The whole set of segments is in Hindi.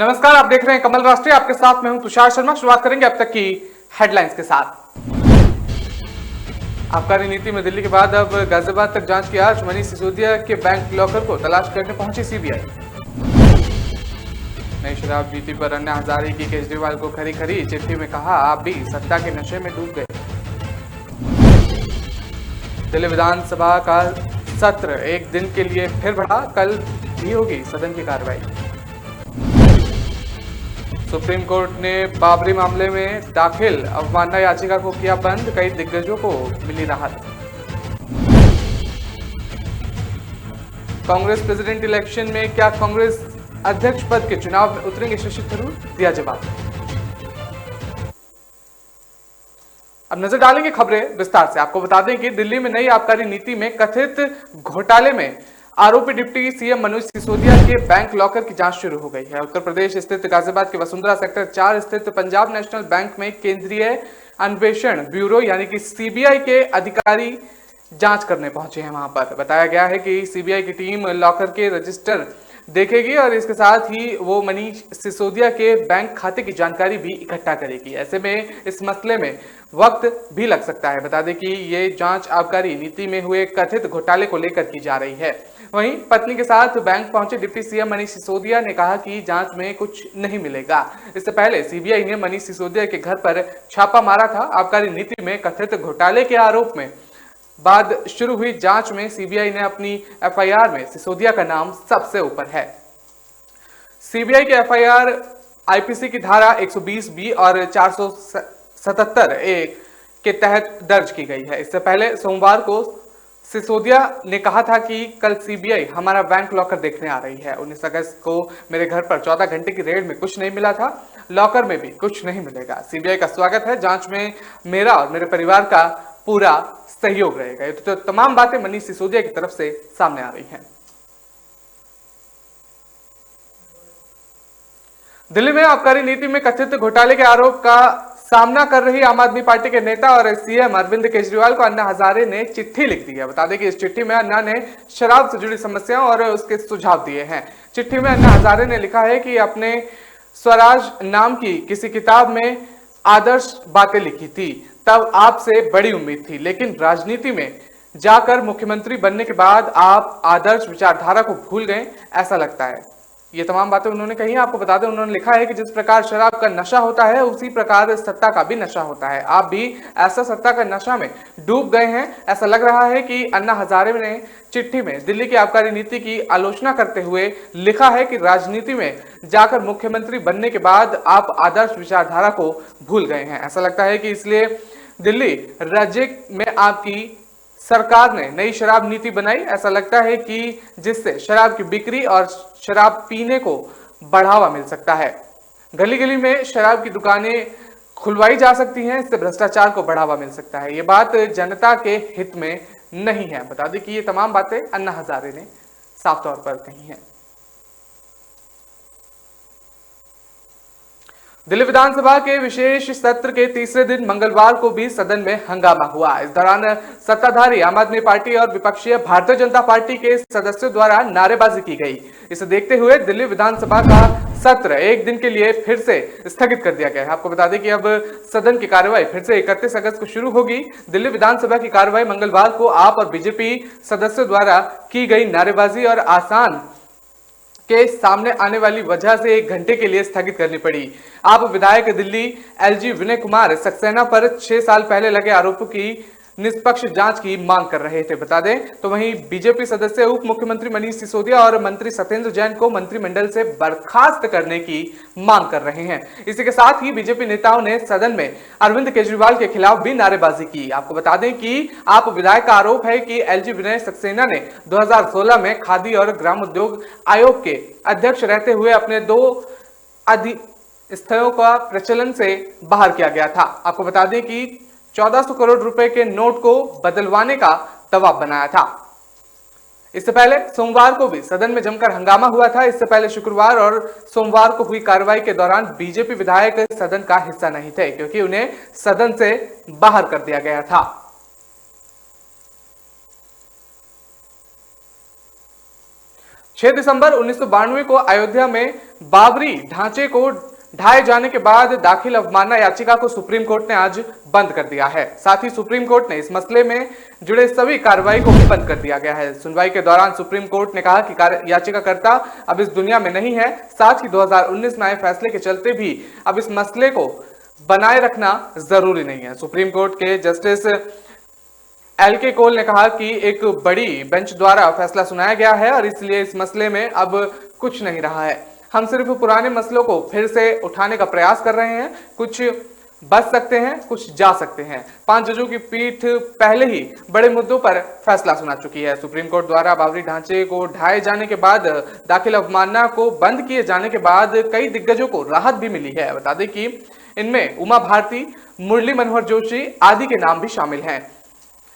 नमस्कार, आप देख रहे हैं कमल राष्ट्रीय। आपके साथ मैं हूं तुषार शर्मा। शुरुआत करेंगे अब तक की हेडलाइंस के साथ। आबकारी नीति में दिल्ली के बाद अब गाजियाबाद तक जांच की आज। मनीष सिसोदिया के बैंक लॉकर को तलाश करने पहुंची सीबीआई। नई शराब नीति पर अन्ना हजारे की केजरीवाल को खरी खरी चिट्ठी में कहा, आप भी सत्ता के नशे में डूब गए। दिल्ली विधानसभा का सत्र एक दिन के लिए फिर बढ़ा, कल भी होगी सदन की कार्रवाई। सुप्रीम कोर्ट ने बाबरी मामले में दाखिल अवमानना याचिका को किया बंद, कई दिग्गजों को मिली राहत। कांग्रेस प्रेसिडेंट इलेक्शन में क्या कांग्रेस अध्यक्ष पद के चुनाव में उतरेंगे शशि थरूर, दिया जवाब। अब नजर डालेंगे खबरें विस्तार से। आपको बता दें कि दिल्ली में नई आबकारी नीति में कथित घोटाले में आरोपी डिप्टी सीएम मनोज सिसोदिया के बैंक लॉकर की जांच शुरू हो गई है। उत्तर प्रदेश स्थित गाजियाबाद के वसुंधरा सेक्टर 4 स्थित पंजाब नेशनल बैंक में केंद्रीय अन्वेषण ब्यूरो यानी कि सीबीआई के अधिकारी जांच करने पहुंचे हैं। वहां पर बताया गया है कि सीबीआई की टीम लॉकर के रजिस्टर देखेगी और इसके साथ ही वो मनीष सिसोदिया के बैंक खाते की जानकारी भी इकट्ठा करेगी। ऐसे में इस मसले में वक्त भी लग सकता है। बता दें कि ये जांच आबकारी नीति में हुए कथित घोटाले को लेकर की जा रही है। वहीं पत्नी के साथ बैंक पहुंचे डिप्टी सीएम मनीष सिसोदिया ने कहा कि जांच में कुछ नहीं मिलेगा। इससे पहले सीबीआई ने मनीष सिसोदिया के घर पर छापा मारा था। आबकारी नीति में कथित घोटाले के आरोप में बाद शुरू हुई जांच में सीबीआई ने अपनी एफआईआर में सिसोदिया का नाम सबसे ऊपर है। सीबीआई के एफआईआर आईपीसी की धारा 120 बी और 477 ए के तहत दर्ज की गई है। इससे पहले सोमवार को सिसोदिया ने कहा था कि कल सीबीआई हमारा बैंक लॉकर देखने आ रही है। 19 अगस्त को मेरे घर पर 14 घंटे की रेड में कुछ नहीं मिला था, लॉकर में भी कुछ नहीं मिलेगा। सीबीआई का स्वागत है, जांच में मेरा और मेरे परिवार का पूरा सहयोग रहेगा। ये तो तमाम बातें मनीष सिसोदिया की तरफ से सामने आ रही हैं। दिल्ली में आबकारी नीति में कथित घोटाले के आरोप का सामना कर रही आम आदमी पार्टी के नेता और सीएम अरविंद केजरीवाल को अन्ना हजारे ने चिट्ठी लिख दी है। बता दें कि इस चिट्ठी में अन्ना ने शराब से जुड़ी समस्याओं और उसके सुझाव दिए हैं। चिट्ठी में अन्ना हजारे ने लिखा है कि अपने स्वराज नाम की किसी किताब में आदर्श बातें लिखी थी, तब आपसे बड़ी उम्मीद थी, लेकिन राजनीति में जाकर मुख्यमंत्री बनने के बाद आप आदर्श विचारधारा को भूल गए, ऐसा लगता है। ये तमाम बातें उन्होंने कही। आपको बता दें, उन्होंने लिखा है कि जिस प्रकार शराब का नशा होता है उसी प्रकार सत्ता का भी नशा होता है। आप भी ऐसा सत्ता का नशा में डूब गए हैं। ऐसा लग रहा है कि अन्ना हजारे ने चिट्ठी में दिल्ली की आबकारी नीति की आलोचना करते हुए लिखा है कि राजनीति में जाकर मुख्यमंत्री बनने के बाद आप आदर्श विचारधारा को भूल गए हैं। ऐसा लगता है कि इसलिए दिल्ली राज्य में आपकी सरकार ने नई शराब नीति बनाई। ऐसा लगता है कि जिससे शराब की बिक्री और शराब पीने को बढ़ावा मिल सकता है। गली गली में शराब की दुकानें खुलवाई जा सकती हैं, इससे भ्रष्टाचार को बढ़ावा मिल सकता है। ये बात जनता के हित में नहीं है। बता दें कि ये तमाम बातें अन्ना हजारे ने साफ तौर पर कही हैं। दिल्ली विधानसभा के विशेष सत्र के तीसरे दिन मंगलवार को भी सदन में हंगामा हुआ। इस दौरान सत्ताधारी आम आदमी पार्टी और विपक्षी भारतीय जनता पार्टी के सदस्यों द्वारा नारेबाजी की गई। इसे देखते हुए दिल्ली विधानसभा का सत्र एक दिन के लिए फिर से स्थगित कर दिया गया है। आपको बता दें कि अब सदन की कार्रवाई फिर से 31 अगस्त को शुरू होगी। दिल्ली विधानसभा की कार्रवाई मंगलवार को आप और बीजेपी सदस्यों द्वारा की गई नारेबाजी और आसान के सामने आने वाली वजह से 1 घंटे के लिए स्थगित करनी पड़ी। आप विधायक दिल्ली एलजी विनय कुमार सक्सेना पर 6 साल पहले लगे आरोपों की निष्पक्ष जांच की मांग कर रहे थे। बता दें तो वहीं बीजेपी सदस्य उप मुख्यमंत्री मनीष सिसोदिया और मंत्री सत्येंद्र जैन को मंत्रिमंडल से बर्खास्त करने की मांग कर रहे हैं। इसी के साथ ही बीजेपी नेताओं ने सदन में अरविंद केजरीवाल के खिलाफ भी नारेबाजी की। आपको बता दें कि आप विधायक का आरोप है कि एलजी विनय सक्सेना ने 2016 में खादी और ग्राम उद्योग आयोग के अध्यक्ष रहते हुए अपने 2 अधिस्थयों का प्रचलन से बाहर किया गया था। आपको बता दें कि 1400 करोड़ रुपए के नोट को बदलवाने का दबाव बनाया था। इससे पहले सोमवार को भी सदन में जमकर हंगामा हुआ था। इससे पहले शुक्रवार और सोमवार को हुई कार्रवाई के दौरान बीजेपी विधायक सदन का हिस्सा नहीं थे, क्योंकि उन्हें सदन से बाहर कर दिया गया था। 6 दिसंबर 1992 को अयोध्या में बाबरी ढांचे को ढाए जाने के बाद दाखिल अवमानना याचिका को सुप्रीम कोर्ट ने आज बंद कर दिया है। साथ ही सुप्रीम कोर्ट ने इस मसले में जुड़े सभी कार्रवाई को भी बंद कर दिया गया है। सुनवाई के दौरान सुप्रीम कोर्ट ने कहा कि याचिकाकर्ता अब इस दुनिया में नहीं है। साथ ही 2019 में आए फैसले के चलते भी अब इस मसले को बनाए रखना जरूरी नहीं है। सुप्रीम कोर्ट के जस्टिस LK कोल ने कहा कि एक बड़ी बेंच द्वारा फैसला सुनाया गया है और इसलिए इस मसले में अब कुछ नहीं रहा है। हम सिर्फ पुराने मसलों को फिर से उठाने का प्रयास कर रहे हैं। कुछ बच सकते हैं, कुछ जा सकते हैं। 5 जजों की पीठ पहले ही बड़े मुद्दों पर फैसला सुना चुकी है। सुप्रीम कोर्ट द्वारा बाबरी ढांचे को ढाए जाने के बाद दाखिल अवमानना को बंद किए जाने के बाद कई दिग्गजों को राहत भी मिली है। बता दें कि इनमें उमा भारती, मुरली मनोहर जोशी आदि के नाम भी शामिल हैं।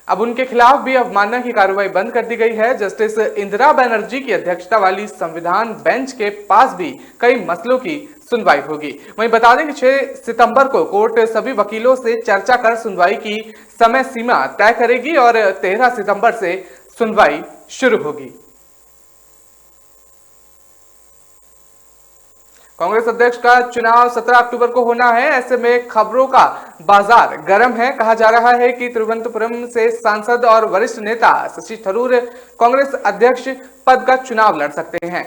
अब उनके खिलाफ भी अवमानना की कार्रवाई बंद कर दी गई है। जस्टिस इंदिरा बनर्जी की अध्यक्षता वाली संविधान बेंच के पास भी कई मसलों की सुनवाई होगी। वहीं बता दें कि 6 सितंबर को कोर्ट सभी वकीलों से चर्चा कर सुनवाई की समय सीमा तय करेगी और 13 सितंबर से सुनवाई शुरू होगी। कांग्रेस अध्यक्ष का चुनाव 17 अक्टूबर को होना है। ऐसे में खबरों का बाजार गर्म है। कहा जा रहा है कि तिरुवनंतपुरम से सांसद और वरिष्ठ नेता शशि थरूर कांग्रेस अध्यक्ष पद का चुनाव लड़ सकते हैं।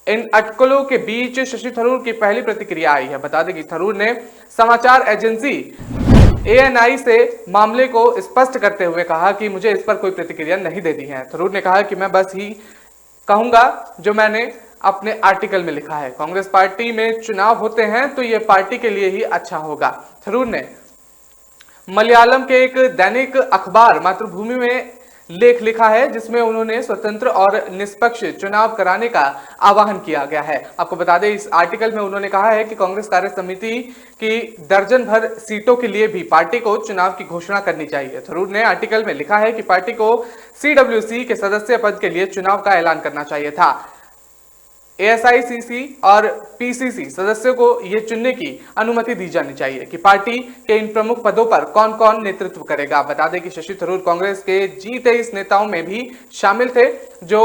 इन अटकलों के बीच शशि थरूर की पहली प्रतिक्रिया आई है। बता दें कि थरूर ने समाचार एजेंसी ANI से मामले को स्पष्ट करते हुए कहा कि मुझे इस पर कोई प्रतिक्रिया नहीं देनी है। थरूर ने कहा कि मैं बस ही कहूंगा जो मैंने अपने आर्टिकल में लिखा है। कांग्रेस पार्टी में चुनाव होते हैं तो यह पार्टी के लिए ही अच्छा होगा। थरूर ने मलयालम के एक दैनिक अखबार मातृभूमि में लेख लिखा है जिसमें उन्होंने स्वतंत्र और निष्पक्ष चुनाव कराने का आह्वान किया गया है। आपको बता दें इस आर्टिकल में उन्होंने कहा है कि कांग्रेस कार्य समिति की दर्जन भर सीटों के लिए भी पार्टी को चुनाव की घोषणा करनी चाहिए। थरूर ने आर्टिकल में लिखा है कि पार्टी को CWC के सदस्य पद के लिए चुनाव का ऐलान करना चाहिए था। ASICC और PCC सदस्यों को यह चुनने की अनुमति दी जानी चाहिए कि पार्टी के इन प्रमुख पदों पर कौन कौन नेतृत्व करेगा। बता दें कि शशि थरूर कांग्रेस के G23 नेताओं में भी शामिल थे जो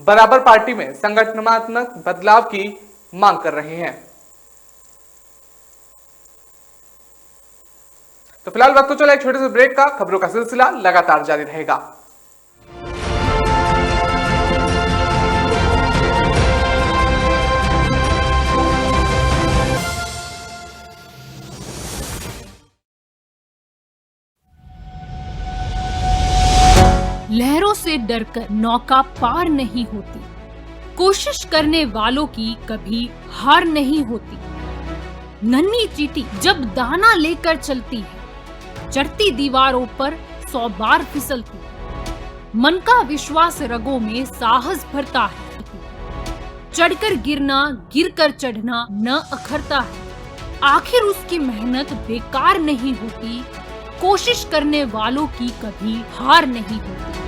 बराबर पार्टी में संगठनात्मक बदलाव की मांग कर रहे हैं। तो फिलहाल वक्त तो चला एक छोटे से ब्रेक का। खबरों का सिलसिला लगातार जारी रहेगा। लहरों से डरकर नौका पार नहीं होती, कोशिश करने वालों की कभी हार नहीं होती। नन्ही चींटी जब दाना लेकर चलती है, चढ़ती दीवारों पर 100 बार फिसलती है। मन का विश्वास रगों में साहस भरता है। चढ़कर गिरना, गिरकर चढ़ना न अखरता है। आखिर उसकी मेहनत बेकार नहीं होती, कोशिश करने वालों की कभी हार नहीं होती।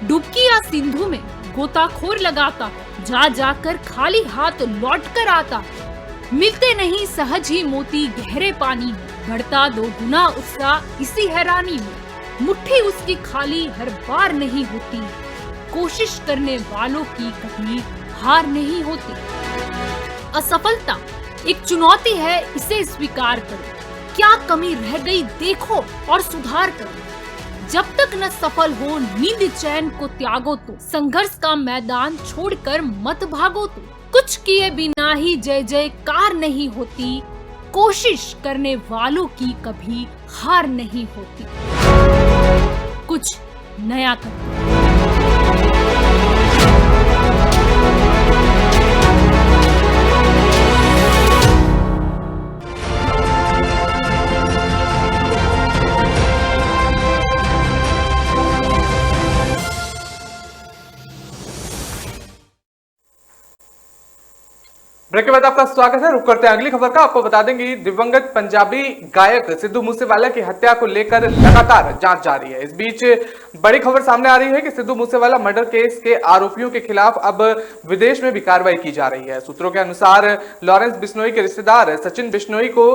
डुबकी या सिंधु में गोताखोर लगाता है, जा जाकर खाली हाथ लौट कर आता है। मिलते नहीं सहज ही मोती गहरे पानी में, बढ़ता 2 गुना उत्साह इसी हैरानी में। मुट्ठी उसकी खाली हर बार नहीं होती, कोशिश करने वालों की कभी हार नहीं होती। असफलता एक चुनौती है, इसे स्वीकार करो। क्या कमी रह गई देखो और सुधार करो। जब तक न सफल हो नींद चैन को त्यागो तो, संघर्ष का मैदान छोड़कर मत भागो तो। कुछ किए बिना ही जय जयकार नहीं होती, कोशिश करने वालों की कभी हार नहीं होती। कुछ नया करो। ब्रेक के बाद आपका स्वागत है। रुक करते हैं अगली खबर का। आपको बता देंगे दिवंगत पंजाबी गायक सिद्धू मूसेवाला की हत्या को लेकर लगातार जांच जारी है। इस बीच बड़ी खबर सामने आ रही है कि सिद्धू मूसेवाला मर्डर केस के आरोपियों के खिलाफ अब विदेश में भी कार्रवाई की जा रही है। सूत्रों के अनुसार लॉरेंस बिश्नोई के रिश्तेदार सचिन बिश्नोई को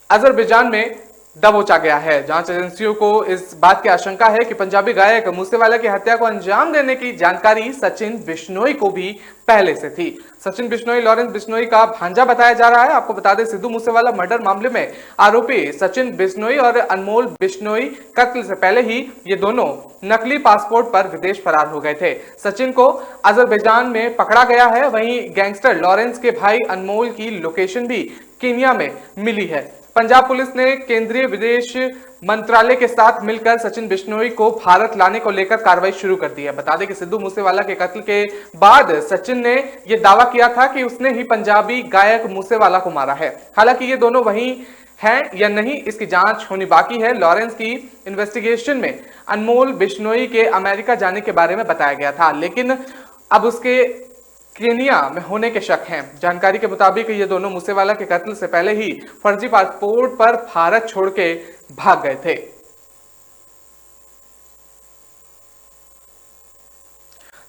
अजरबैजान में दबोचा गया है। जांच एजेंसियों को इस बात की आशंका है कि पंजाबी गायक मूसेवाला की हत्या को अंजाम देने की जानकारी सचिन बिश्नोई को भी पहले से थी। सचिन बिश्नोई लॉरेंस बिश्नोई का भांजा बताया जा रहा है। आपको बता दें, सिद्धू मूसेवाला मर्डर मामले में आरोपी सचिन बिश्नोई और अनमोल बिश्नोई कत्ल से पहले ही ये दोनों नकली पासपोर्ट पर विदेश फरार हो गए थे। सचिन को अजरबैजान में पकड़ा गया है। वहीं गैंगस्टर लॉरेंस के भाई अनमोल की लोकेशन भी कीनिया में मिली है। पंजाब पुलिस ने केंद्रीय विदेश मंत्रालय के साथ मिलकर सचिन बिश्नोई को भारत लाने को लेकर कार्रवाई शुरू कर दी है। बता दें कि सिद्धू मूसेवाला के कत्ल के बाद सचिन ने यह दावा किया था कि उसने ही पंजाबी गायक मूसेवाला को मारा है। हालांकि ये दोनों वहीं हैं या नहीं, इसकी जांच होनी बाकी है। लॉरेंस की इन्वेस्टिगेशन में अनमोल बिश्नोई के अमेरिका जाने के बारे में बताया गया था, लेकिन अब उसके केनिया में होने के शक हैं। जानकारी के मुताबिक ये दोनों मूसेवाला के कत्ल से पहले ही फर्जी पासपोर्ट पर भारत छोड़ के भाग गए थे।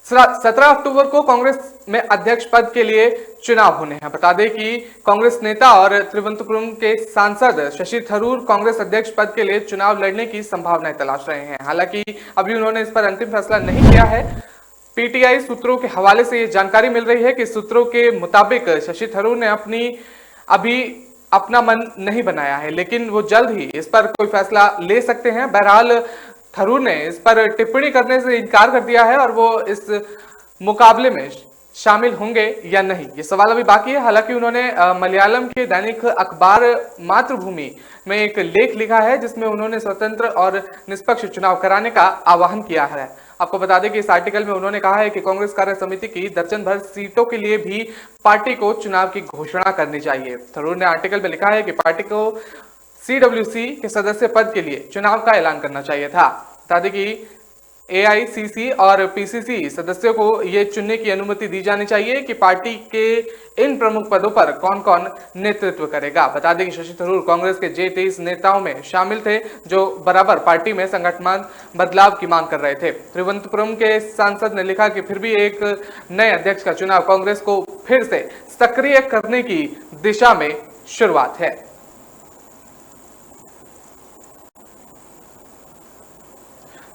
17 अक्टूबर को कांग्रेस में अध्यक्ष पद के लिए चुनाव होने हैं। बता दें कि कांग्रेस नेता और तिरुवनंतपुरम के सांसद शशि थरूर कांग्रेस अध्यक्ष पद के लिए चुनाव लड़ने की संभावनाएं तलाश रहे हैं। हालांकि अभी उन्होंने इस पर अंतिम फैसला नहीं किया है। पीटीआई सूत्रों के हवाले से ये जानकारी मिल रही है कि सूत्रों के मुताबिक शशि थरूर ने अभी अपना मन नहीं बनाया है, लेकिन वो जल्द ही इस पर कोई फैसला ले सकते हैं। बहरहाल थरूर ने इस पर टिप्पणी करने से इनकार कर दिया है और वो इस मुकाबले में शामिल होंगे या नहीं, ये सवाल अभी बाकी है। हालांकि उन्होंने मलयालम के दैनिक अखबार मातृभूमि में एक लेख लिखा है जिसमें उन्होंने स्वतंत्र और निष्पक्ष चुनाव कराने का आह्वान किया है। आपको बता दें कि इस आर्टिकल में उन्होंने कहा है कि कांग्रेस कार्य समिति की दर्जन भर सीटों के लिए भी पार्टी को चुनाव की घोषणा करनी चाहिए। थरूर ने आर्टिकल में लिखा है कि पार्टी को सीडब्ल्यूसी के सदस्य पद के लिए चुनाव का ऐलान करना चाहिए था। बता दें कि एआईसीसी और पीसीसी सदस्यों को यह चुनने की अनुमति दी जानी चाहिए कि पार्टी के इन प्रमुख पदों पर कौन कौन नेतृत्व करेगा। बता दें कि शशि थरूर कांग्रेस के J23 नेताओं में शामिल थे जो बराबर पार्टी में संगठनात्मक बदलाव की मांग कर रहे थे। तिरुवनंतपुरम के सांसद ने लिखा कि फिर भी एक नए अध्यक्ष का चुनाव कांग्रेस को फिर से सक्रिय करने की दिशा में शुरुआत है।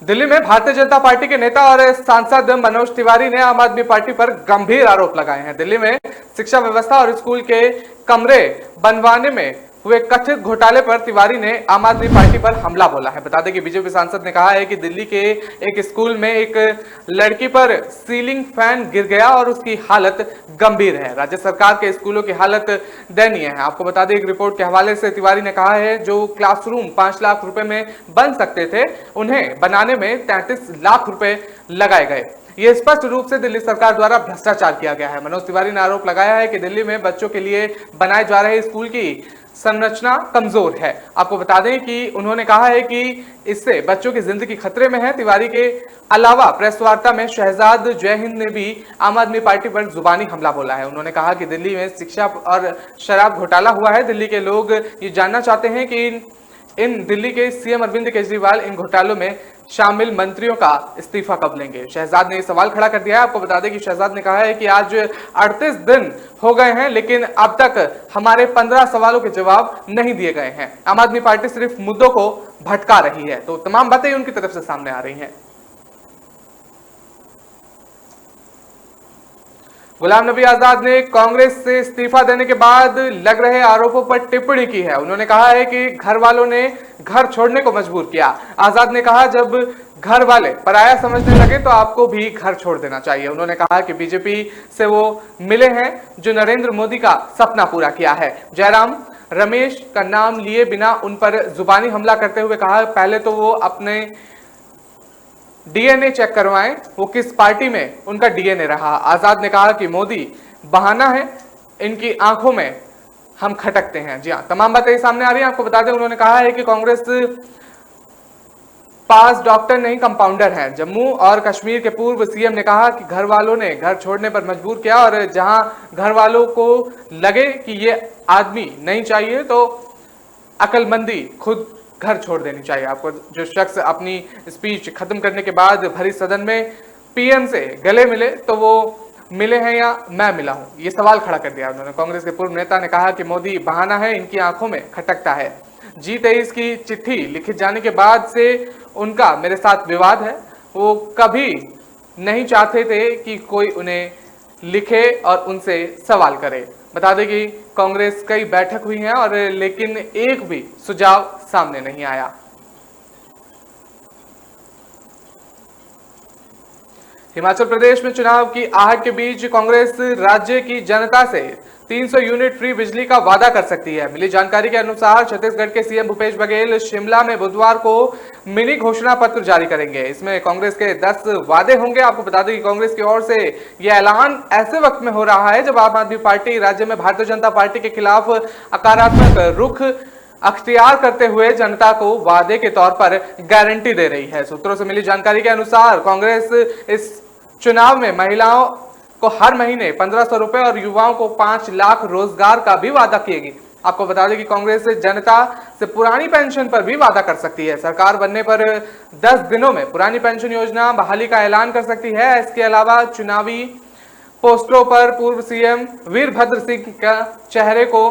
दिल्ली में भारतीय जनता पार्टी के नेता और सांसद मनोज तिवारी ने आम आदमी पार्टी पर गंभीर आरोप लगाए हैं। दिल्ली में शिक्षा व्यवस्था और स्कूल के कमरे बनवाने में हुए कथित घोटाले पर तिवारी ने आम आदमी पार्टी पर हमला बोला है। बता दें कि बीजेपी सांसद ने कहा है कि दिल्ली के एक स्कूल में एक लड़की पर सीलिंग फैन गिर गया और उसकी हालत गंभीर है। राज्य सरकार के स्कूलों की हालत दयनीय है। आपको बता दें, एक रिपोर्ट के हवाले से तिवारी ने कहा है जो क्लासरूम 5 लाख रुपए में बन सकते थे उन्हें बनाने में 33 लाख रुपए लगाए गए। यह स्पष्ट रूप से दिल्ली सरकार द्वारा भ्रष्टाचार किया गया है। मनोज तिवारी ने आरोप लगाया है कि दिल्ली में बच्चों के लिए बनाए जा रहे स्कूल की संरचना कमजोर है। आपको बता दें कि उन्होंने कहा है कि इससे बच्चों की जिंदगी खतरे में है। तिवारी के अलावा प्रेस वार्ता में शहजाद जय हिंद ने भी आम आदमी पार्टी पर जुबानी हमला बोला है। उन्होंने कहा कि दिल्ली में शिक्षा और शराब घोटाला हुआ है। दिल्ली के लोग ये जानना चाहते हैं कि इन दिल्ली के सीएम अरविंद केजरीवाल इन घोटालों में शामिल मंत्रियों का इस्तीफा कब लेंगे। शहजाद ने यह सवाल खड़ा कर दिया है। आपको बता दें कि शहजाद ने कहा है कि आज 38 दिन हो गए हैं लेकिन अब तक हमारे 15 सवालों के जवाब नहीं दिए गए हैं। आम आदमी पार्टी सिर्फ मुद्दों को भटका रही है। तो तमाम बातें उनकी तरफ से सामने आ रही हैं। गुलाम नबी आजाद ने कांग्रेस से इस्तीफा देने के बाद लग रहे आरोपों पर टिप्पणी की है। उन्होंने कहा है कि घर वालों ने घर छोड़ने को मजबूर किया। आजाद ने कहा जब घर वाले पराया समझने लगे तो आपको भी घर छोड़ देना चाहिए। उन्होंने कहा कि बीजेपी से वो मिले हैं जो नरेंद्र मोदी का सपना पूरा किया है। जयराम रमेश का नाम लिए बिना उन पर जुबानी हमला करते हुए कहा पहले तो वो अपने डीएनए चेक करवाएं, वो किस पार्टी में उनका डीएनए रहा। आजाद ने कहा कि मोदी बहाना है, इनकी आंखों में हम खटकते हैं। जी हां, तमाम बातें सामने आ रही हैं। आपको बता दें उन्होंने कहा है कि कांग्रेस पास डॉक्टर नहीं कंपाउंडर है। जम्मू और कश्मीर के पूर्व सीएम ने कहा कि घर वालों ने घर छोड़ने पर मजबूर किया और जहां घर वालों को लगे कि ये आदमी नहीं चाहिए तो अकलमंदी खुद घर छोड़ देनी चाहिए। आपको जो शख्स अपनी स्पीच खत्म करने के बाद भरी सदन में पीएम से गले मिले तो वो मिले हैं या मैं मिला हूं, ये सवाल खड़ा कर दिया उन्होंने। कांग्रेस के पूर्व नेता ने कहा कि मोदी बहाना है, इनकी आंखों में खटकता है। G23 की चिट्ठी लिखित जाने के बाद से उनका मेरे साथ विवाद है। वो कभी नहीं चाहते थे कि कोई उन्हें लिखे और उनसे सवाल करे। बता दें कि कांग्रेस कई बैठक हुई हैं और लेकिन एक भी सुझाव सामने नहीं आया। हिमाचल प्रदेश में चुनाव की आहट के बीच कांग्रेस राज्य की जनता से 300 यूनिट फ्री बिजली का वादा कर सकती है। मिली जानकारी के अनुसार छत्तीसगढ़ के सीएम भूपेश बघेल शिमला में बुधवार को मिनी घोषणा पत्र जारी करेंगे। इसमें कांग्रेस के 10 वादे होंगे। आपको बता दें कि कांग्रेस की ओर से यह ऐलान ऐसे वक्त में हो रहा है जब आम आदमी पार्टी राज्य में भारतीय जनता पार्टी के खिलाफ सकारात्मक रुख अख्तियार करते हुए जनता को वादे के तौर पर गारंटी दे रही है। सूत्रों से मिली जानकारी के अनुसार कांग्रेस इस चुनाव में महिलाओं को हर महीने 1500 रुपए और युवाओं को 5 लाख रोजगार का भी वादा किएगी। आपको बता दें कि कांग्रेस जनता से पुरानी पेंशन पर भी वादा कर सकती है। सरकार बनने पर 10 दिनों में पुरानी पेंशन योजना बहाली का ऐलान कर सकती है। इसके अलावा चुनावी पोस्टरों पर पूर्व सीएम वीरभद्र सिंह का चेहरे को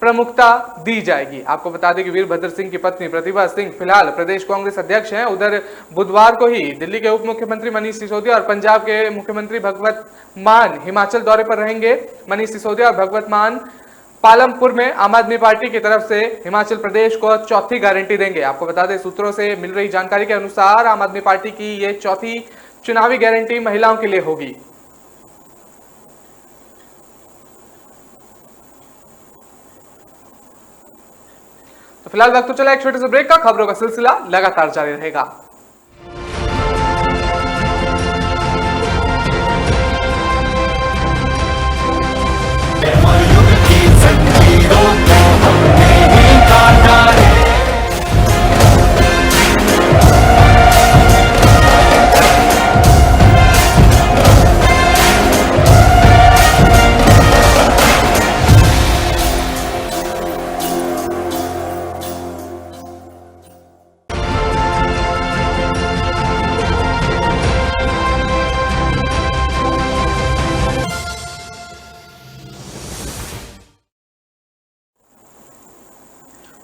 प्रमुखता दी जाएगी। आपको बता दें कि वीरभद्र सिंह की पत्नी प्रतिभा सिंह फिलहाल प्रदेश कांग्रेस अध्यक्ष हैं। उधर बुधवार को ही दिल्ली के उप मुख्यमंत्री मनीष सिसोदिया और पंजाब के मुख्यमंत्री भगवत मान हिमाचल दौरे पर रहेंगे। मनीष सिसोदिया और भगवत मान पालमपुर में आम आदमी पार्टी की तरफ से हिमाचल प्रदेश को चौथी गारंटी देंगे। आपको बता दें सूत्रों से मिल रही जानकारी के अनुसार आम आदमी पार्टी की ये चौथी चुनावी गारंटी महिलाओं के लिए होगी। तो फिलहाल वक्त तो चला एक छोटे से ब्रेक का। खबरों का सिलसिला लगातार जारी रहेगा।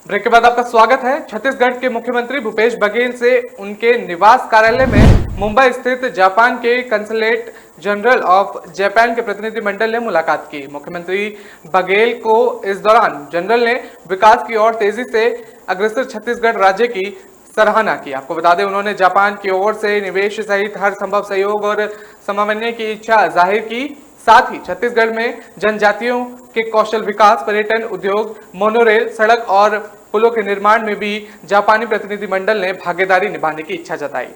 ब्रेक के बाद आपका स्वागत है। छत्तीसगढ़ के मुख्यमंत्री भूपेश बघेल से उनके निवास कार्यालय में मुंबई स्थित जापान के कंसुलेट जनरल ऑफ जापान के प्रतिनिधिमंडल ने मुलाकात की। मुख्यमंत्री बघेल को इस दौरान जनरल ने विकास की ओर तेजी से अग्रसर छत्तीसगढ़ राज्य की सराहना की। आपको बता दें उन्होंने जापान की ओर से निवेश सहित हर संभव सहयोग और समन्वय की इच्छा जाहिर की। साथ ही छत्तीसगढ़ में जनजातियों के कौशल विकास, पर्यटन, उद्योग, मोनोरेल, सड़क और पुलों के निर्माण में भी जापानी प्रतिनिधिमंडल ने भागीदारी निभाने की इच्छा जताई।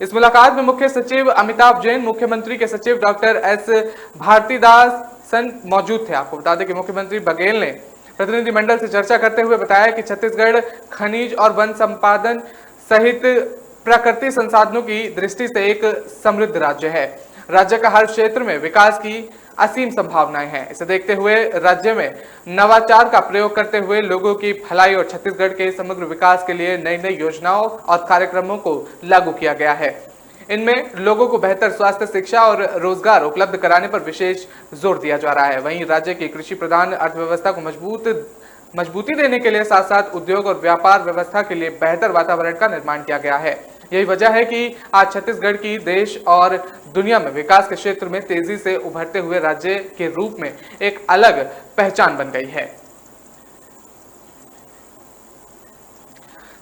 इस मुलाकात में मुख्य सचिव अमिताभ जैन, मुख्यमंत्री के सचिव डॉक्टर एस भारतीदासन मौजूद थे। आपको बता दें कि मुख्यमंत्री बघेल ने प्रतिनिधिमंडल से चर्चा करते हुए बताया कि छत्तीसगढ़ खनिज और वन संपादन सहित प्राकृतिक संसाधनों की दृष्टि से एक समृद्ध राज्य है। राज्य का हर क्षेत्र में विकास की असीम संभावनाएं हैं। इसे देखते हुए राज्य में नवाचार का प्रयोग करते हुए लोगों की भलाई और छत्तीसगढ़ के समग्र विकास के लिए नई नई योजनाओं और कार्यक्रमों को लागू किया गया है। इनमें लोगों को बेहतर स्वास्थ्य, शिक्षा और रोजगार उपलब्ध कराने पर विशेष जोर दिया जा रहा है। वहीं राज्य की कृषि प्रधान अर्थव्यवस्था को मजबूती देने के लिए साथ साथ उद्योग और व्यापार व्यवस्था के लिए बेहतर वातावरण का निर्माण किया गया है। यही वजह है कि आज छत्तीसगढ़ की देश और दुनिया में विकास के क्षेत्र में तेजी से उभरते हुए राज्य के रूप में एक अलग पहचान बन गई है।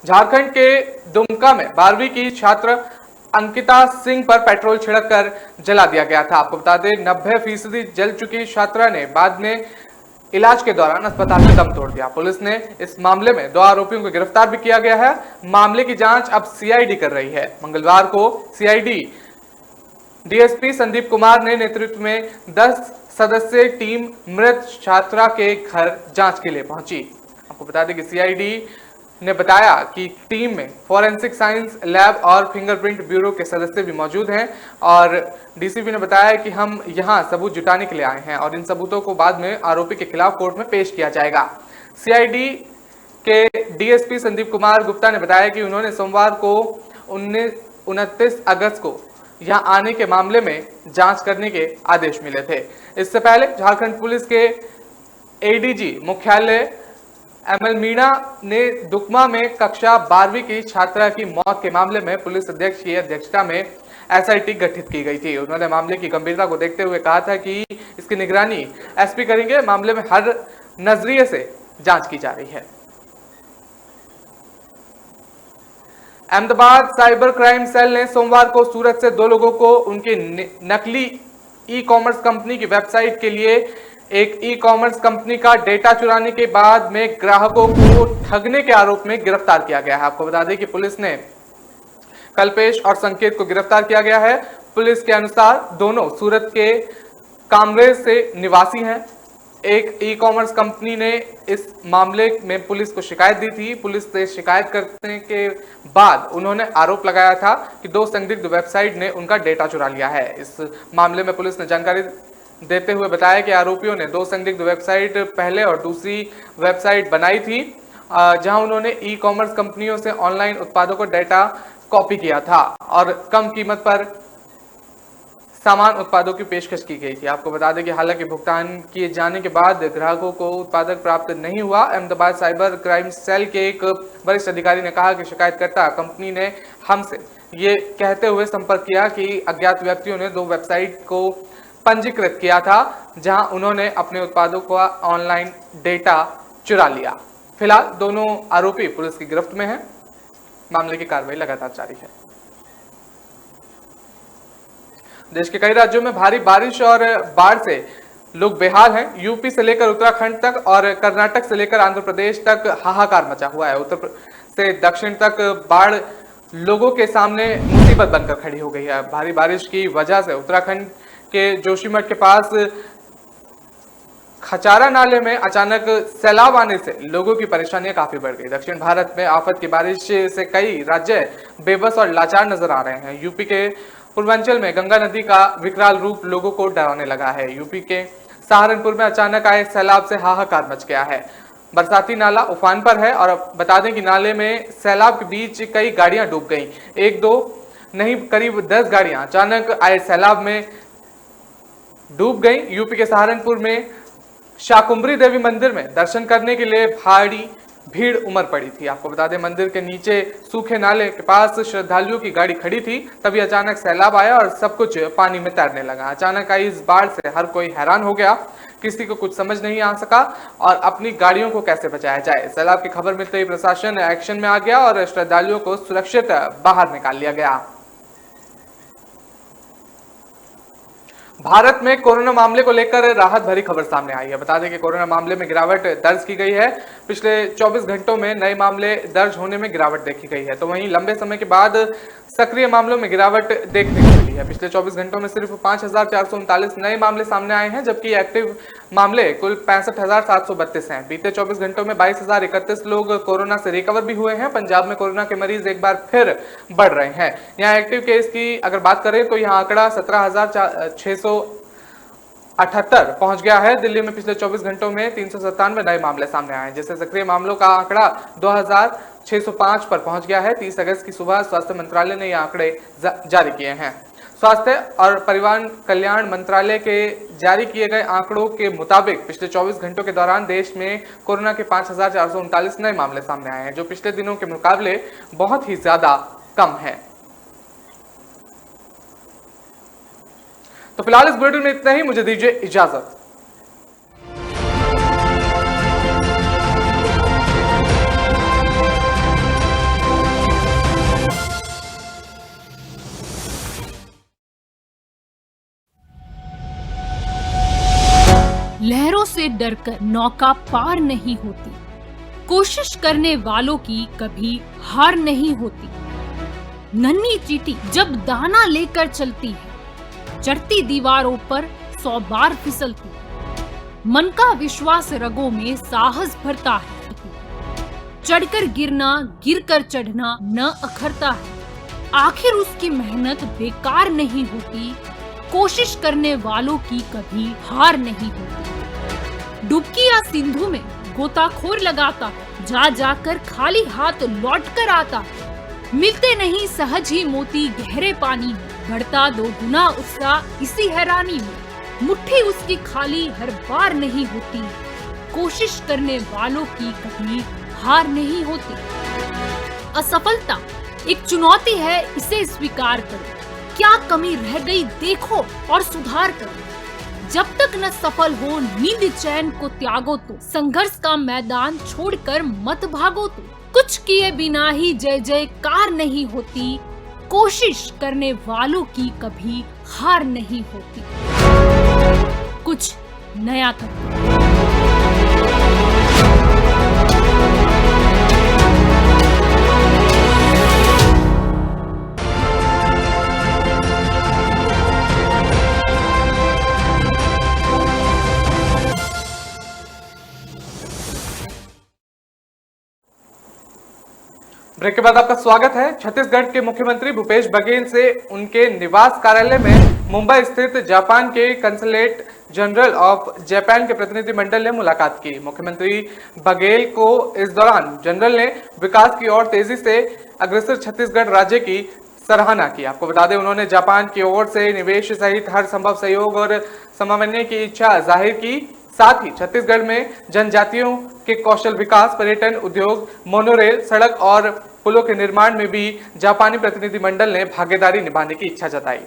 झारखंड के दुमका में 12वीं की छात्र अंकिता सिंह पर पेट्रोल छिड़ककर जला दिया गया था। आपको बता दें 90% जल चुकी छात्रा ने बाद में इलाज के दौरान अस्पताल में दम तोड़ दिया। पुलिस ने इस मामले में 2 आरोपियों को गिरफ्तार भी किया गया है। मामले की जांच अब सीआईडी कर रही है। मंगलवार को सीआईडी डीएसपी संदीप कुमार ने नेतृत्व में 10 सदस्यीय टीम मृत छात्रा के घर जांच के लिए पहुंची। आपको बता दें कि सीआईडी ने बताया कि टीम में फॉरेंसिक साइंस लैब और फिंगरप्रिंट ब्यूरो के सदस्य भी मौजूद हैं और डीसीपी ने बताया कि हम यहां सबूत जुटाने के लिए आए हैं और इन सबूतों को बाद में आरोपी के खिलाफ कोर्ट में पेश किया जाएगा। सीआईडी के डीएसपी संदीप कुमार गुप्ता ने बताया कि उन्होंने सोमवार को 29 अगस्त को यहां आने के मामले में जांच करने के आदेश मिले थे। इससे पहले झारखंड पुलिस के एडीजी मुख्यालय एमएल मीणा ने दुकमा में कक्षा 12वीं की छात्रा की मौत के मामले में पुलिस अध्यक्ष की अध्यक्षता में एसआईटी गठित की गई थी। उन्होंने मामले की गंभीरता को देखते हुए कहा था कि इसकी निगरानी एसपी करेंगे। मामले में हर नजरिए से जांच की जा रही है। अहमदाबाद साइबर क्राइम सेल ने सोमवार को सूरत से 2 लोगों को उनकी नकली ई कॉमर्स कंपनी की वेबसाइट के लिए एक ई कॉमर्स कंपनी का डेटा चुराने के बाद में ग्राहकों को ठगने के आरोप में गिरफ्तार किया गया है। आपको बता दें कि पुलिस ने कल्पेश और संकेत को गिरफ्तार किया गया है। पुलिस के अनुसार दोनों सूरत के कामरेज से निवासी हैं। एक ई कॉमर्स कंपनी ने इस मामले में पुलिस को शिकायत दी थी। पुलिस से शिकायत करने के बाद उन्होंने आरोप लगाया था कि 2 संदिग्ध वेबसाइट ने उनका डेटा चुरा लिया है। इस मामले में पुलिस ने जानकारी देते हुए बताया कि आरोपियों ने 2 संदिग्ध वेबसाइट पहले और दूसरी वेबसाइट बनाई थी, जहां उन्होंने ई कॉमर्स कंपनियों से ऑनलाइन उत्पादों को डेटा कॉपी किया था और कम कीमत पर सामान उत्पादों की पेशकश की गई थी। आपको बता दें कि हालांकि भुगतान किए जाने के बाद ग्राहकों को उत्पादक प्राप्त नहीं हुआ। अहमदाबाद साइबर क्राइम सेल के एक वरिष्ठ अधिकारी ने कहा कि शिकायतकर्ता कंपनी ने हमसे ये कहते हुए संपर्क किया कि अज्ञात व्यक्तियों ने 2 वेबसाइट को पंजीकृत किया था, जहां उन्होंने अपने उत्पादों का ऑनलाइन डेटा चुरा लिया। फिलहाल दोनों आरोपी पुलिस की गिरफ्त में हैं। मामले की कार्रवाई लगातार जारी है। देश के कई राज्यों में भारी बारिश और बाढ़ से लोग बेहाल हैं। यूपी से लेकर उत्तराखंड तक और कर्नाटक से लेकर आंध्र प्रदेश तक हाहाकार मचा हुआ है। उत्तर से दक्षिण तक बाढ़ लोगों के सामने मुसीबत बनकर खड़ी हो गई है। भारी बारिश की वजह से उत्तराखंड के जोशीमठ के पास खचारा नाले में अचानक सैलाब आने से लोगों की परेशानियां काफी बढ़ गई। दक्षिण भारत में आफत की बारिश से कई राज्य बेबस और लाचार नजर आ रहे हैं। यूपी के पूर्वांचल में गंगा नदी का विकराल रूप लोगों को डराने लगा है। यूपी के सहारनपुर में अचानक आए सैलाब से हाहाकार मच गया है। बरसाती नाला उफान पर है और बता दें कि नाले में सैलाब के बीच कई गाड़ियां डूब गईं। 1-2 नहीं, करीब 10 गाड़ियां अचानक आए सैलाब में डूब गई। यूपी के सहारनपुर में शाकुंभरी देवी मंदिर में दर्शन करने के लिए भारी भीड़ उमड़ पड़ी थी। आपको बता दें मंदिर के नीचे सूखे नाले के पास श्रद्धालुओं की गाड़ी खड़ी थी, तभी अचानक सैलाब आया और सब कुछ पानी में तैरने लगा। अचानक आई इस बाढ़ से हर कोई हैरान हो गया, किसी को कुछ समझ नहीं आ सका और अपनी गाड़ियों को कैसे बचाया जाए। सैलाब की खबर मिलते ही प्रशासन एक्शन में आ गया और श्रद्धालुओं को सुरक्षित बाहर निकाल लिया गया। भारत में कोरोना मामले को लेकर राहत भरी खबर सामने आई है। बता दें कि कोरोना मामले में गिरावट दर्ज की गई है। पिछले 24 घंटों में नए मामले दर्ज होने में गिरावट देखी गई है, तो वहीं लंबे समय के बाद सक्रिय मामलों में गिरावट देखने को मिली है। पिछले 24 घंटों में सिर्फ 5,439 नए मामले सामने आए हैं, जबकि एक्टिव मामले कुल 65,732 हैं। बीते 24 घंटों में 22,031 लोग कोरोना से रिकवर भी हुए हैं। पंजाब में कोरोना के मरीज एक बार फिर बढ़ रहे हैं। यहाँ एक्टिव केस की अगर बात करें तो यहाँ आंकड़ा 17,678 पहुंच गया है। दिल्ली में पिछले 24 घंटों में 397 नए मामले सामने आए हैं, जिससे सक्रिय मामलों का आंकड़ा 2,605 पर पहुंच गया है। 30 अगस्त की सुबह स्वास्थ्य मंत्रालय ने ये आंकड़े जारी किए हैं। स्वास्थ्य और परिवार कल्याण मंत्रालय के जारी किए गए आंकड़ों के मुताबिक पिछले 24 घंटों के दौरान देश में कोरोना के 5,439 नए मामले सामने आए हैं, जो पिछले दिनों के मुकाबले बहुत ही ज्यादा कम है। तो फिलहाल इस बुलेटिन में इतना ही, मुझे दीजिए इजाजत। लहरों से डरकर नौका पार नहीं होती, कोशिश करने वालों की कभी हार नहीं होती। नन्ही चींटी जब दाना लेकर चलती है, चढ़ती दीवारों पर 100 बार फिसलती है। मन का विश्वास रगों में साहस भरता है। चढ़कर गिरना, गिरकर चढ़ना न अखरता है। आखिर उसकी मेहनत बेकार नहीं होती, कोशिश करने वालों की कभी हार नहीं होती। डुबकी या सिंधु में गोताखोर लगाता, जा जाकर खाली हाथ लौट कर आता। मिलते नहीं सहज ही मोती गहरे पानी में, बढ़ता 2 गुना उत्साह इसी हैरानी में। मुट्ठी उसकी खाली हर बार नहीं होती, कोशिश करने वालों की कभी हार नहीं होती। असफलता एक चुनौती है, इसे स्वीकार करो। क्या कमी रह गई देखो और सुधार करो। जब तक न सफल हो नींद चैन को त्यागो तो, संघर्ष का मैदान छोड़कर मत भागो तो। कुछ किए बिना ही जय जयकार नहीं होती, कोशिश करने वालों की कभी हार नहीं होती। कुछ नया करो। ब्रेक के बाद आपका स्वागत है। छत्तीसगढ़ के मुख्यमंत्री भूपेश बघेल से उनके निवास कार्यालय में मुंबई स्थित जापान के कंसुलेट जनरल ऑफ जापान के प्रतिनिधिमंडल ने मुलाकात की। मुख्यमंत्री बघेल को इस दौरान जनरल ने विकास की ओर तेजी से अग्रसर छत्तीसगढ़ राज्य की सराहना की। आपको बता दें, उन्होंने जापान की ओर से निवेश सहित हर संभव सहयोग और समन्वय की इच्छा जाहिर की। साथ ही छत्तीसगढ़ में जनजातियों के कौशल विकास, पर्यटन, उद्योग, मोनोरेल, सड़क और पुलों के निर्माण में भी जापानी प्रतिनिधिमंडल ने भागीदारी निभाने की इच्छा जताई।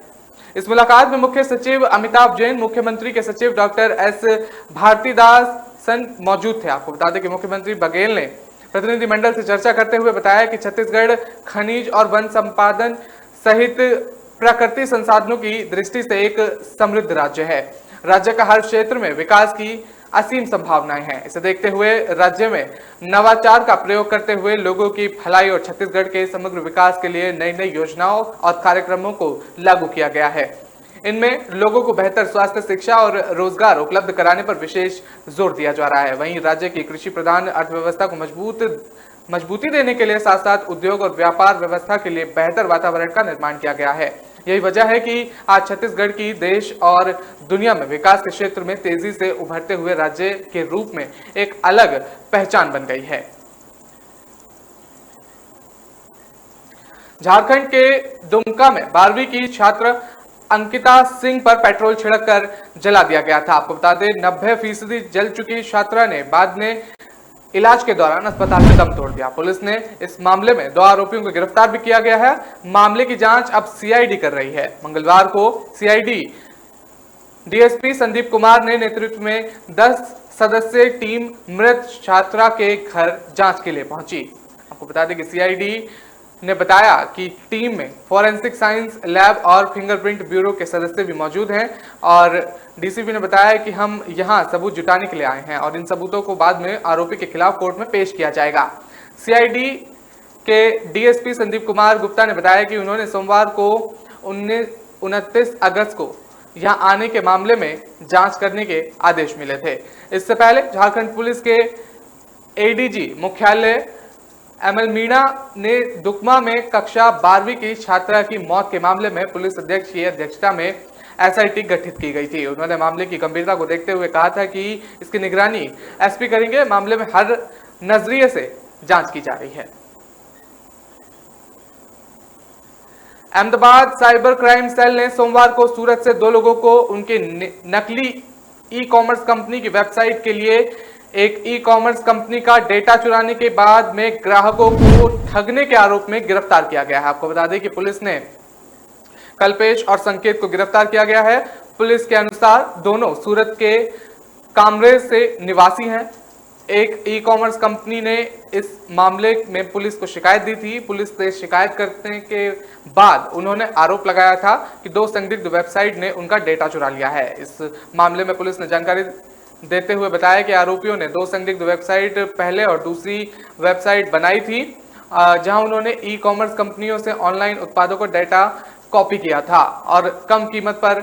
इस मुलाकात में मुख्य सचिव अमिताभ जैन, मुख्यमंत्री के सचिव डॉक्टर एस भारतीदासन मौजूद थे। आपको बता दें कि मुख्यमंत्री बघेल ने प्रतिनिधिमंडल से चर्चा करते हुए बताया कि छत्तीसगढ़ खनिज और वन संपादन सहित प्राकृतिक संसाधनों की दृष्टि से एक समृद्ध राज्य है। राज्य का हर क्षेत्र में विकास की असीम संभावनाएं हैं। इसे देखते हुए राज्य में नवाचार का प्रयोग करते हुए लोगों की भलाई और छत्तीसगढ़ के समग्र विकास के लिए नई नई योजनाओं और कार्यक्रमों को लागू किया गया है। इनमें लोगों को बेहतर स्वास्थ्य, शिक्षा और रोजगार उपलब्ध कराने पर विशेष जोर दिया जा रहा है। वहीं राज्य की कृषि प्रधान अर्थव्यवस्था को मजबूती देने के लिए साथ साथ उद्योग और व्यापार व्यवस्था के लिए बेहतर वातावरण का निर्माण किया गया है। यही वजह है कि आज छत्तीसगढ़ की देश और दुनिया में विकास के क्षेत्र में तेजी से उभरते हुए राज्य के रूप में एक अलग पहचान बन गई है। झारखंड के दुमका में 12वीं की छात्र अंकिता सिंह पर पेट्रोल छिड़ककर जला दिया गया था। आपको बता दें, 90% जल चुकी छात्रा ने बाद में इलाज के दौरान अस्पताल में दम तोड़ दिया। पुलिस ने इस मामले में 2 आरोपियों को गिरफ्तार भी किया गया है। मामले की जांच अब सीआईडी कर रही है। मंगलवार को सीआईडी डीएसपी संदीप कुमार ने नेतृत्व में 10 सदस्यीय टीम मृत छात्रा के घर जांच के लिए पहुंची। आपको बता दें कि सीआईडी ने बताया कि टीम में फॉरेंसिक साइंस लैब और फिंगरप्रिंट ब्यूरो के सदस्य भी मौजूद हैं और डीसीपी ने बताया कि हम यहां सबूत जुटाने के लिए आए हैं और इन सबूतों को बाद में आरोपी के खिलाफ कोर्ट में पेश किया जाएगा। सीआईडी के डीएसपी संदीप कुमार गुप्ता ने बताया कि उन्होंने सोमवार को 29 अगस्त को यहां आने के मामले में जांच करने के आदेश मिले थे। इससे पहले झारखंड पुलिस के एडीजी मुख्यालय एमएल मीणा ने दुकमा में कक्षा 12वीं की छात्रा की मौत के मामले में पुलिस अध्यक्ष की अध्यक्षता में एसआईटी गठित की गई थी। उन्होंने मामले की गंभीरता को देखते हुए कहा था कि इसकी निगरानी एसपी करेंगे। मामले में हर नजरिए से जांच की जा रही है। अहमदाबाद साइबर क्राइम सेल ने सोमवार को सूरत से 2 लोगों को उनके नकली ई कॉमर्स कंपनी की वेबसाइट के लिए एक ई कॉमर्स कंपनी का डेटा चुराने के बाद में ग्राहकों को ठगने के आरोप में गिरफ्तार किया गया है। आपको बता दें कि पुलिस ने कल्पेश और संकेत को गिरफ्तार किया गया है। पुलिस के अनुसार दोनों सूरत के कामरेज से निवासी हैं। एक ई कॉमर्स कंपनी ने इस मामले में पुलिस को शिकायत दी थी। पुलिस से शिकायत करने के बाद उन्होंने आरोप लगाया था कि 2 संदिग्ध वेबसाइट ने उनका डेटा चुरा लिया है। इस मामले में पुलिस ने जानकारी देते हुए बताया कि आरोपियों ने 2 संदिग्ध वेबसाइट पहले और दूसरी वेबसाइट बनाई थी जहां उन्होंने ई कॉमर्स कंपनियों से ऑनलाइन उत्पादों को डेटा कॉपी किया था और कम कीमत पर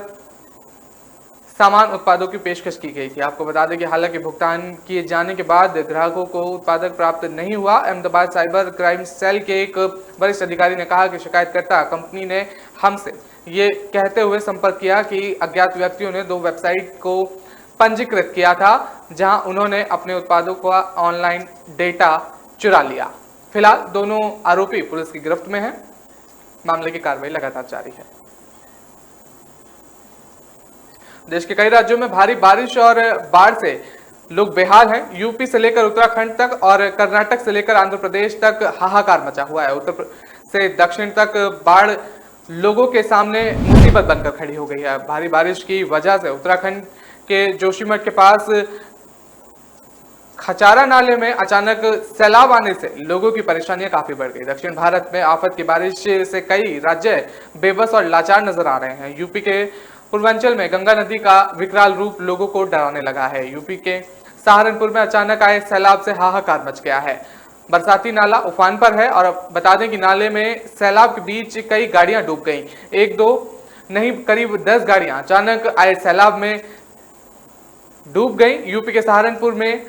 सामान उत्पादों की पेशकश की गई थी। आपको बता दें कि हालांकि भुगतान किए जाने के बाद ग्राहकों को उत्पादक प्राप्त नहीं हुआ। अहमदाबाद साइबर क्राइम सेल के एक वरिष्ठ अधिकारी ने कहा कि शिकायतकर्ता कंपनी ने हमसे ये कहते हुए संपर्क किया कि अज्ञात व्यक्तियों ने 2 वेबसाइट को पंजीकृत किया था जहां उन्होंने अपने उत्पादों का ऑनलाइन डेटा चुरा लिया। फिलहाल दोनों आरोपी पुलिस की गिरफ्त में हैं। मामले की कार्रवाई लगातार जारी है। देश के कई राज्यों में भारी बारिश और बाढ़ से लोग बेहाल हैं। यूपी से लेकर उत्तराखंड तक और कर्नाटक से लेकर आंध्र प्रदेश तक हाहाकार मचा हुआ है। उत्तर से दक्षिण तक बाढ़ लोगों के सामने मुसीबत बनकर खड़ी हो गई है। भारी बारिश की वजह से उत्तराखंड के जोशीमठ के पास खचारा नाले में अचानक सैलाब आने से लोगों की परेशानियां काफी बढ़ गई। दक्षिण भारत में आफत की बारिश से कई राज्य बेबस और लाचार नजर आ रहे हैं। यूपी के पूर्वांचल में गंगा नदी का विकराल रूप लोगों को डराने लगा है। यूपी के सहारनपुर में अचानक आए सैलाब से हाहाकार मच गया है। बरसाती नाला उफान पर है और बता दें कि नाले में सैलाब के बीच कई गाड़ियां डूब गईं। एक दो नहीं, करीब 10 गाड़ियां अचानक आए सैलाब में डूब गईं। यूपी के सहारनपुर में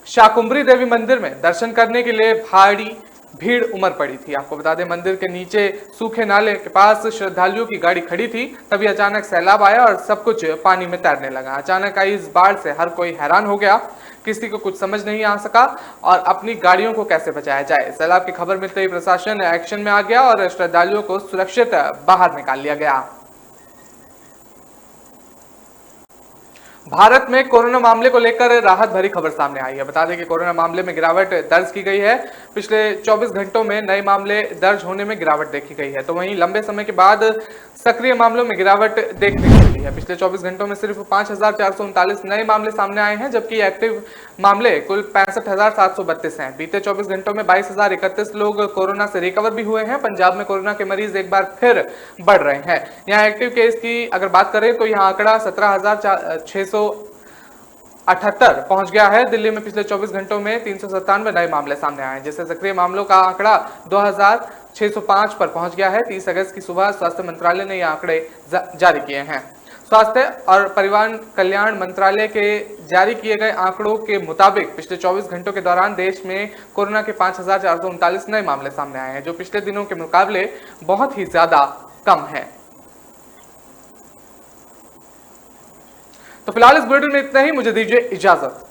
शाकुंभरी देवी मंदिर में दर्शन करने के लिए भारी भीड़ उमड़ पड़ी थी। आपको बता दें, मंदिर के नीचे सूखे नाले के पास श्रद्धालुओं की गाड़ी खड़ी थी, तभी अचानक सैलाब आया और सब कुछ पानी में तैरने लगा। अचानक आई इस बाढ़ से हर कोई हैरान हो गया, किसी को कुछ समझ नहीं आ सका और अपनी गाड़ियों को कैसे बचाया जाए। सैलाब की खबर मिलते ही प्रशासन एक्शन में आ गया और श्रद्धालुओं को सुरक्षित बाहर निकाल लिया गया। भारत में कोरोना मामले को लेकर राहत भरी खबर सामने आई है। बता दें कि कोरोना मामले में गिरावट दर्ज की गई है। पिछले 24 घंटों में नए मामले दर्ज होने में गिरावट देखी गई है। तो वहीं लंबे समय के बाद सक्रिय मामलों में गिरावट देखने को मिली है। पिछले 24 घंटों में सिर्फ 5,439 नए मामले सामने आए हैं, जबकि एक्टिव मामले कुल 65,732 हैं। बीते 24 घंटों में 22,031 लोग कोरोना से रिकवर भी हुए हैं। पंजाब में कोरोना के मरीज एक बार फिर बढ़ रहे हैं। यहाँ एक्टिव केस की अगर बात करें तो यहाँ आंकड़ा 17,678 पहुंच गया है। दिल्ली में पिछले 24 घंटों में 397 नए मामले सामने आए हैं, जिससे सक्रिय मामलों का आंकड़ा 2,605 पर पहुंच गया है। 30 अगस्त की सुबह स्वास्थ्य मंत्रालय ने ये आंकड़े जारी किए हैं। स्वास्थ्य और परिवार कल्याण मंत्रालय के जारी किए गए आंकड़ों के मुताबिक पिछले 24 घंटों के दौरान देश में कोरोना के 5,439 नए मामले सामने आए हैं, जो पिछले दिनों के मुकाबले बहुत ही ज्यादा कम है। तो फिलहाल इस बुलेटिन में इतना ही। मुझे दीजिए इजाजत।